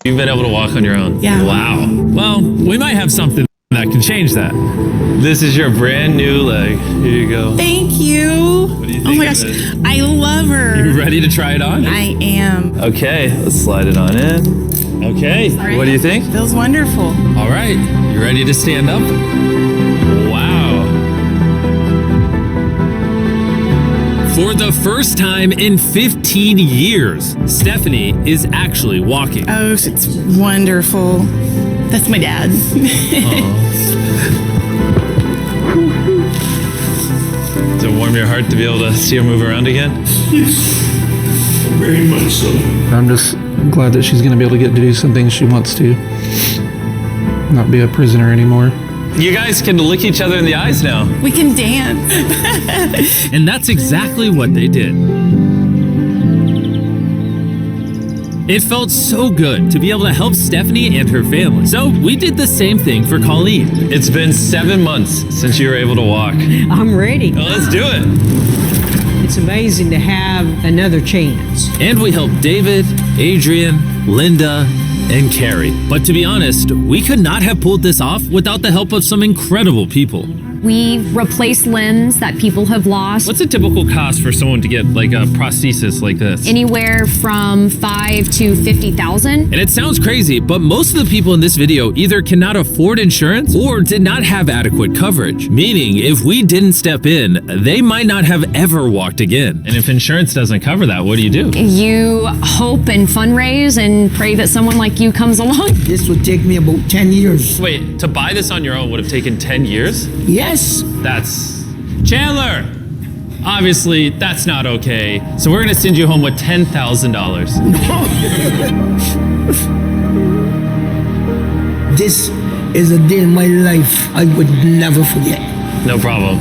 you've been able to walk on your own? Yeah. Wow. Well, we might have something that can change that. This is your brand new leg. Here you go. Thank you. What do you think Oh my of gosh, it? I love her. You ready to try it on? I am. Okay, let's slide it on in. Okay, what do you think? Feels wonderful. All right, you ready to stand up? Wow. For the first time in 15 years, Stephanie is actually walking. Oh, it's wonderful. That's my dad. Does it warm your heart to be able to see her move around again? Very much so. I'm just glad that she's going to be able to get to do some things she wants to. Not be a prisoner anymore. You guys can look each other in the eyes now. We can dance. And that's exactly what they did. It felt so good to be able to help Stephanie and her family. So we did the same thing for Colleen. It's been 7 months since you were able to walk. I'm ready. Well, let's do it. It's amazing to have another chance. And we helped David, Adrian, Linda, and Carrie. But to be honest, we could not have pulled this off without the help of some incredible people. We've replaced limbs that people have lost. What's a typical cost for someone to get like a prosthesis like this? Anywhere from $5,000 to $50,000. And it sounds crazy, but most of the people in this video either cannot afford insurance or did not have adequate coverage. Meaning, if we didn't step in, they might not have ever walked again. And if insurance doesn't cover that, what do? You hope and fundraise and pray that someone like you comes along. This would take me about 10 years. Wait, to buy this on your own would have taken 10 years? Yes. That's... Chandler! Obviously, that's not okay. So we're gonna send you home with $10,000. This is a day in my life I would never forget. No problem.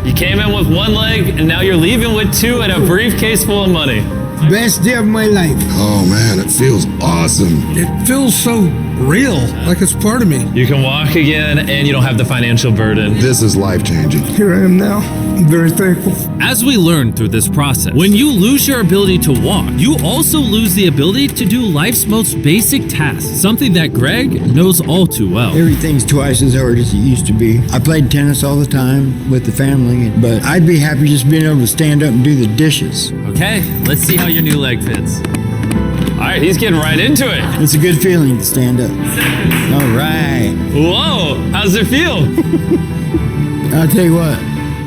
You came in with one leg, and now you're leaving with two and a briefcase full of money. Best day of my life. Oh man, it feels awesome. It feels so real, like it's part of me. You can walk again, and you don't have the financial burden. This is life-changing. Here I am now. I'm very thankful. As we learned through this process, when you lose your ability to walk, you also lose the ability to do life's most basic tasks, something that Greg knows all too well. Everything's twice as hard as it used to be. I played tennis all the time with the family, but I'd be happy just being able to stand up and do the dishes. Okay, let's see how your new leg fits. All right, he's getting right into it. It's a good feeling to stand up. All right. Whoa, how's it feel? I'll tell you what,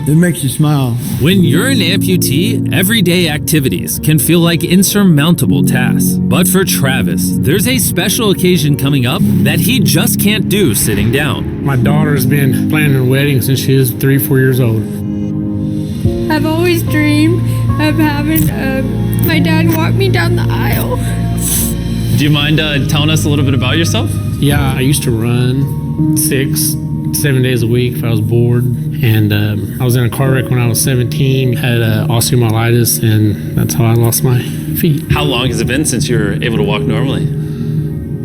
it makes you smile. When you're an amputee, everyday activities can feel like insurmountable tasks. But for Travis, there's a special occasion coming up that he just can't do sitting down. My daughter's been planning her wedding since she was 3-4 years old. I've always dreamed of having my dad walk me down the aisle. Do you mind telling us a little bit about yourself? Yeah, I used to run 6-7 days a week if I was bored. And I was in a car wreck when I was 17, had osteomyelitis, and that's how I lost my feet. How long has it been since you were able to walk normally?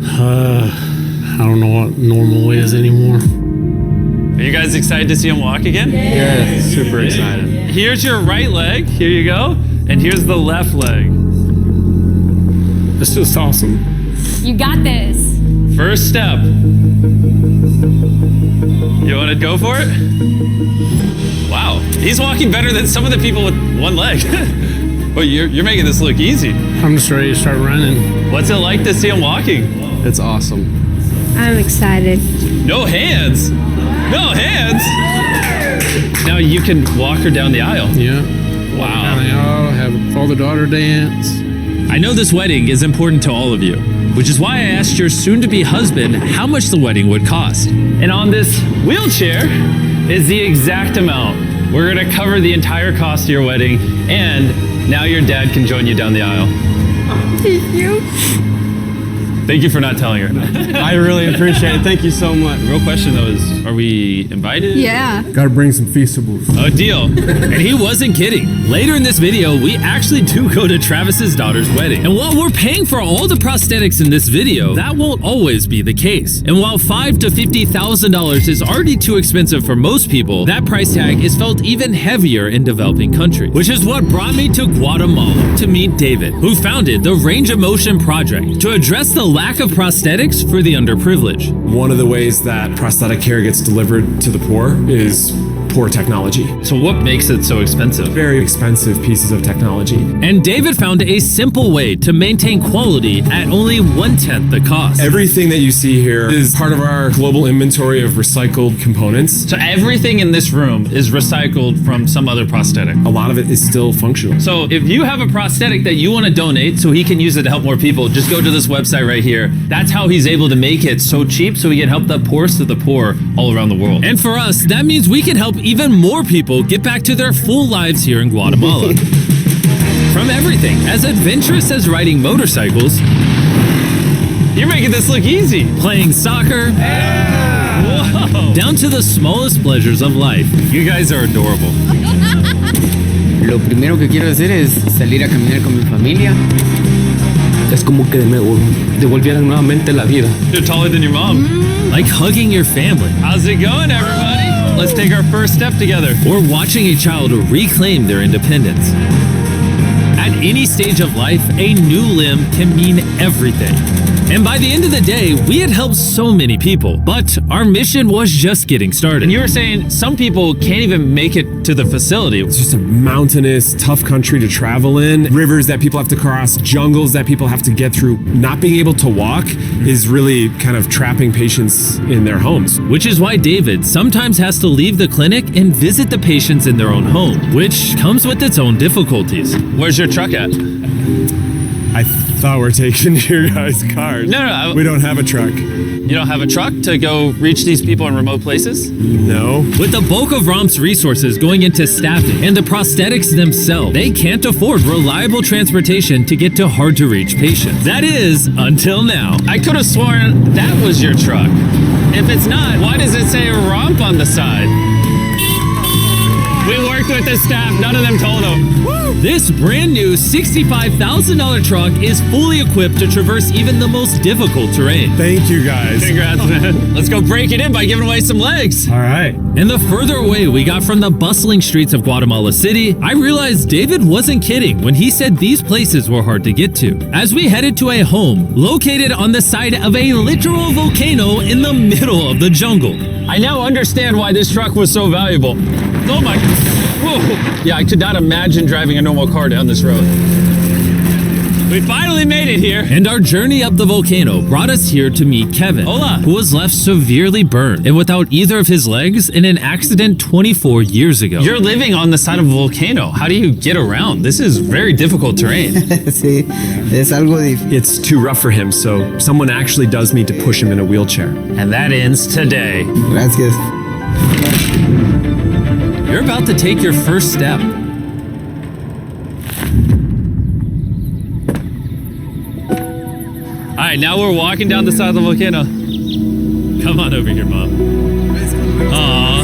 I don't know what normal is anymore. Are you guys excited to see him walk again? Yeah, super excited. Here's your right leg. Here you go. And here's the left leg. It's just awesome. You got this. First step. You want to go for it? Wow, he's walking better than some of the people with one leg. Well, you're making this look easy. I'm just ready to start running. What's it like to see him walking? It's awesome. I'm excited. No hands. No hands. Now you can walk her down the aisle. Yeah. Wow. Down the aisle, have a father-daughter dance. I know this wedding is important to all of you, which is why I asked your soon-to-be husband how much the wedding would cost. And on this wheelchair is the exact amount. We're gonna cover the entire cost of your wedding, and now your dad can join you down the aisle. Thank you. Thank you for not telling her. I really appreciate it. Thank you so much. The real question though is, are we invited? Yeah. Gotta bring some Feastables. Oh, deal. And he wasn't kidding. Later in this video, we actually do go to Travis's daughter's wedding. And while we're paying for all the prosthetics in this video, that won't always be the case. And while $5,000 to $50,000 is already too expensive for most people, that price tag is felt even heavier in developing countries. Which is what brought me to Guatemala to meet David, who founded the Range of Motion Project to address the lack of prosthetics for the underprivileged. One of the ways that prosthetic care gets delivered to the poor is poor technology. So what makes it so expensive? Very expensive pieces of technology. And David found a simple way to maintain quality at only 1/10 the cost. Everything that you see here is part of our global inventory of recycled components. So everything in this room is recycled from some other prosthetic. A lot of it is still functional. So if you have a prosthetic that you want to donate so he can use it to help more people, just go to this website right here. That's how he's able to make it so cheap so he can help the poorest of the poor all around the world. And for us, that means we can help even more people get back to their full lives here in Guatemala. From everything as adventurous as riding motorcycles, you're making this look easy, playing soccer, whoa, down to the smallest pleasures of life. You guys are adorable. Lo primero que quiero hacer es salir a caminar con mi familia. Es como que me devolvieran nuevamente la vida. You're taller than your mom. Like hugging your family. How's it going, everybody? Let's take our first step together. Or watching a child reclaim their independence. At any stage of life, a new limb can mean everything. And by the end of the day, we had helped so many people, but our mission was just getting started. And you were saying some people can't even make it to the facility. It's just a mountainous, tough country to travel in. Rivers that people have to cross, jungles that people have to get through. Not being able to walk is really kind of trapping patients in their homes. Which is why David sometimes has to leave the clinic and visit the patients in their own home, which comes with its own difficulties. Where's your truck at? I thought we're taking your guys' cars. No. We don't have a truck. You don't have a truck to go reach these people in remote places? No. With the bulk of ROM's resources going into staffing and the prosthetics themselves, they can't afford reliable transportation to get to hard-to-reach patients. That is, until now. I could have sworn that was your truck. If it's not, why does it say ROM on the side? We worked with the staff, none of them told them. This brand new $65,000 truck is fully equipped to traverse even the most difficult terrain. Thank you guys. Congrats, man. Let's go break it in by giving away some legs. All right. And the further away we got from the bustling streets of Guatemala City, I realized David wasn't kidding when he said these places were hard to get to. As we headed to a home located on the side of a literal volcano in the middle of the jungle. I now understand why this truck was so valuable. Oh my, whoa. Yeah, I could not imagine driving a normal car down this road. We finally made it here. And our journey up the volcano brought us here to meet Kevin, Hola, who was left severely burned and without either of his legs in an accident 24 years ago. You're living on the side of a volcano. How do you get around? This is very difficult terrain. Sí, es algo difícil. It's too rough for him, so someone actually does need to push him in a wheelchair. And that ends today. Gracias. You're about to take your first step. All right, now we're walking down the side of the volcano. Come on over here, Mom. Aww.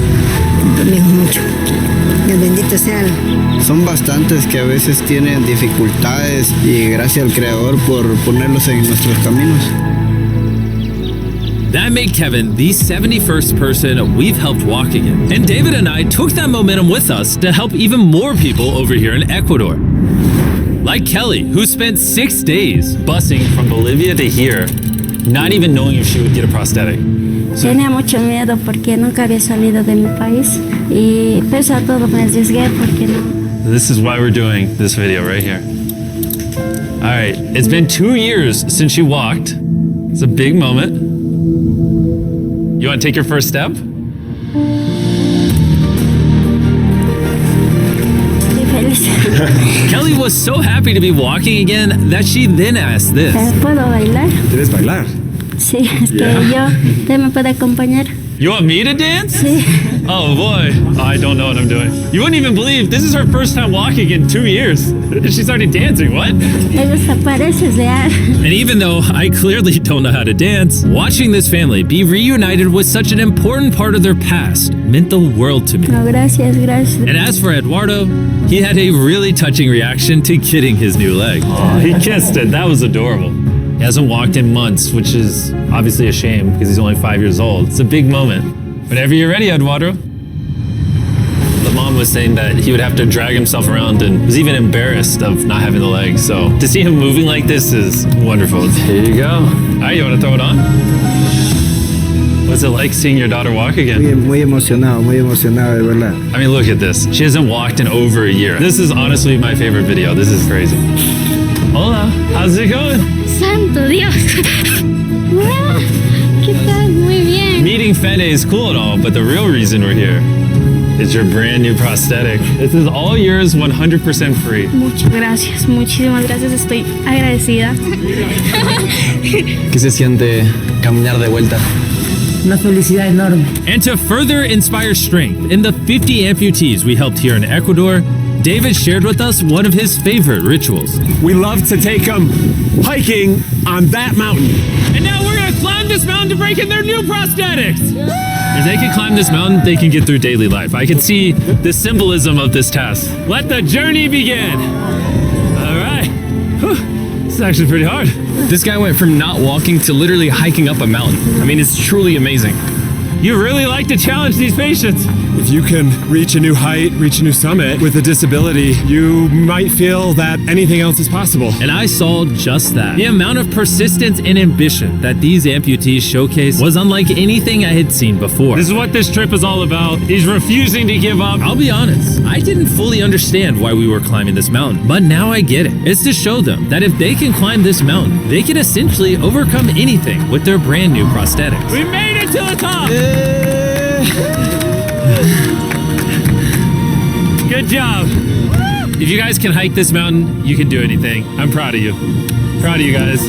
Son bastantes que a veces tienen dificultades y gracias al Creador por ponerlos en nuestros caminos. That made Kevin the 71st person we've helped walk again. And David and I took that momentum with us to help even more people over here in Ecuador. Like Kelly, who spent 6 days busing from Bolivia to here, not even knowing if she would get a prosthetic. Tenía mucho miedo porque nunca había salido de mi país y pese a todo me arriesgué porque no. This is why we're doing this video right here. All right, it's been 2 years since she walked. It's a big moment. You want to take your first step? Kelly was so happy to be walking again that she then asked this. ¿Puedo bailar? ¿Quieres bailar? Sí, es que ¿usted me puede acompañar? You want me to dance? Sí. Oh boy, I don't know what I'm doing. You wouldn't even believe this is her first time walking in 2 years. She started dancing, what? Me gusta, pareces real. And even though I clearly don't know how to dance, watching this family be reunited with such an important part of their past meant the world to me. No, gracias. And as for Eduardo, he had a really touching reaction to getting his new leg. Oh, he kissed it. That was adorable. He hasn't walked in months, which is obviously a shame because he's only 5 years old. It's a big moment. Whenever you're ready, Eduardo. The mom was saying that he would have to drag himself around and was even embarrassed of not having the legs. So to see him moving like this is wonderful. Here you go. All right, you want to throw it on? What's it like seeing your daughter walk again? Muy emocionado, de verdad. I mean, look at this. She hasn't walked in over a year. This is honestly my favorite video. This is crazy. Hola, how's it going? Santo Dios. ¿Qué tal? Muy bien. Meeting Fede is cool and all, but the real reason we're here is your brand new prosthetic. This is all yours, 100% free. Muchas gracias, muchísimas gracias. Estoy agradecida. ¿Qué se siente caminar de vuelta? Una felicidad enorme. And to further inspire strength in the 50 amputees we helped here in Ecuador, David shared with us one of his favorite rituals. We love to take them hiking on that mountain. And now we're gonna climb this mountain to break in their new prosthetics. If they can climb this mountain, they can get through daily life. I can see the symbolism of this task. Let the journey begin. All right. Whew. This is actually pretty hard. This guy went from not walking to literally hiking up a mountain. I mean, it's truly amazing. You really like to challenge these patients. If you can reach a new height, reach a new summit with a disability, you might feel that anything else is possible. And I saw just that. The amount of persistence and ambition that these amputees showcase was unlike anything I had seen before. This is what this trip is all about, is refusing to give up. I'll be honest, I didn't fully understand why we were climbing this mountain, but now I get it. It's to show them that if they can climb this mountain, they can essentially overcome anything with their brand new prosthetics. We made it to the top! Good job. If you guys can hike this mountain, you can do anything. I'm proud of you. Proud of you guys.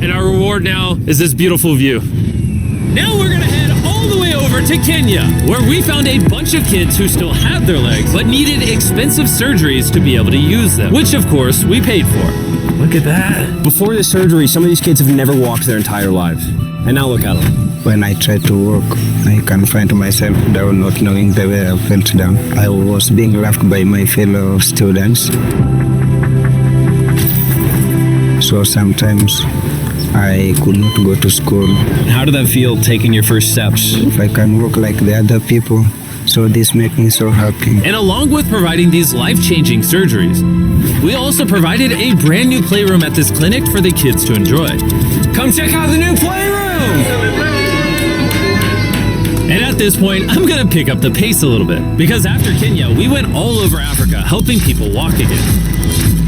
And our reward now is this beautiful view. Now we're gonna head all the way over to Kenya, where we found a bunch of kids who still have their legs, but needed expensive surgeries to be able to use them, which of course we paid for. Look at that. Before the surgery, some of these kids have never walked their entire lives. And now look at them. When I try to walk, I can find myself down, not knowing the way I felt down. I was being laughed by my fellow students. So sometimes I could not go to school. How did that feel, taking your first steps? If I can walk like the other people, so this makes me so happy. And along with providing these life-changing surgeries, we also provided a brand new playroom at this clinic for the kids to enjoy. Come check out the new playroom! And at this point, I'm gonna pick up the pace a little bit, because after Kenya, we went all over Africa helping people walk again.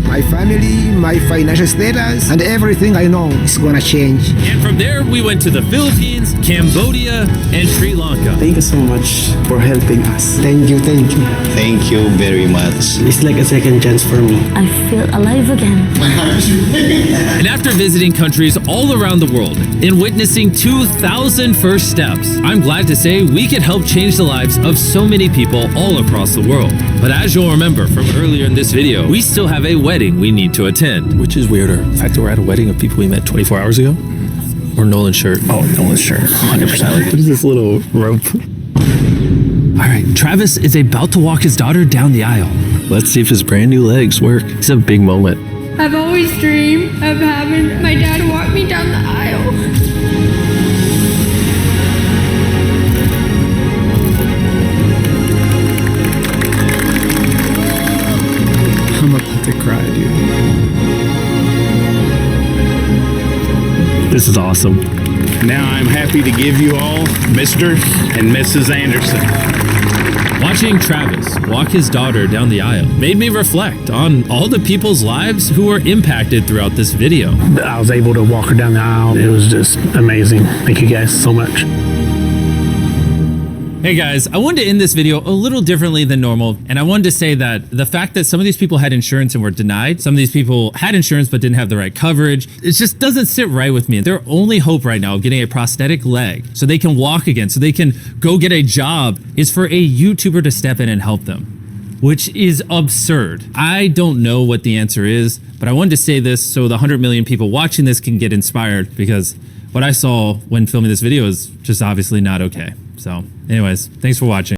My family, my financial status, and everything I know is gonna change. And from there, we went to the Philippines, Cambodia, and Sri Lanka. Thank you so much for helping us. Thank you, thank you. Thank you very much. It's like a second chance for me. I feel alive again. And after visiting countries all around the world and witnessing 2,000 first steps, I'm glad to say we could help change the lives of so many people all across the world. But as you'll remember from earlier in this video, we still have a wedding we need to attend. Which is weirder, the fact that we're at a wedding of people we met 24 hours ago, or Nolan's shirt? Oh, Nolan's shirt, 100%. What is this little rope? All right, Travis is about to walk his daughter down the aisle. Let's see if his brand new legs work. It's a big moment. I've always dreamed of having my dad walk me down the aisle. I'm about to cry, dude. This is awesome. Now I'm happy to give you all Mr. and Mrs. Anderson. Watching Travis walk his daughter down the aisle made me reflect on all the people's lives who were impacted throughout this video. I was able to walk her down the aisle. It was just amazing. Thank you guys so much. Hey guys, I wanted to end this video a little differently than normal, and I wanted to say that the fact that some of these people had insurance and were denied, some of these people had insurance but didn't have the right coverage, it just doesn't sit right with me. Their only hope right now of getting a prosthetic leg so they can walk again, so they can go get a job, is for a YouTuber to step in and help them, which is absurd. I don't know what the answer is, but I wanted to say this so the 100 million people watching this can get inspired, because what I saw when filming this video is just obviously not okay. So anyways, thanks for watching.